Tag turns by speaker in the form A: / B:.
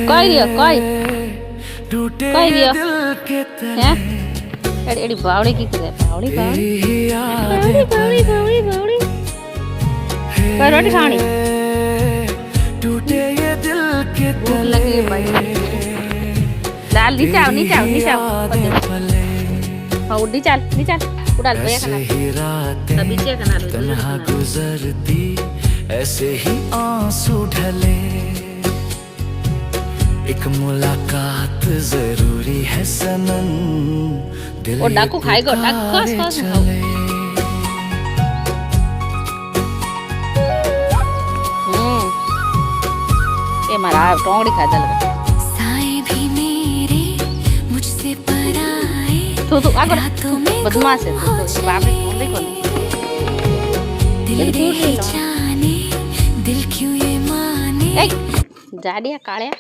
A: કઈ રહ્યો કઈ રહ્યો હે એડી ભાવડી કી કરે ભાવડી ભાવડી ભાવડી ભાવડી ભાવડી ભાવડી કઈ રોટી ખાણી ભૂખ લગી ભાઈ લાલ નીચે આવ ઉડી ચાલ उड़ाल भैया खाना तभी क्या खाना
B: तन्हा गुजरती ऐसे ही आंसू ढले एक मुलाकात जरूरी है सनम दिल
A: और डाकू खाएगा डाकू खास ये मारा टोंगड़ी खा दल
C: साए भी मेरे मुझसे पराए
A: तो आगे बदमाश है तो बाप ने बोल देखो
C: दिल दे जाने दिल क्यों ये माने
A: जाडिया काळ्या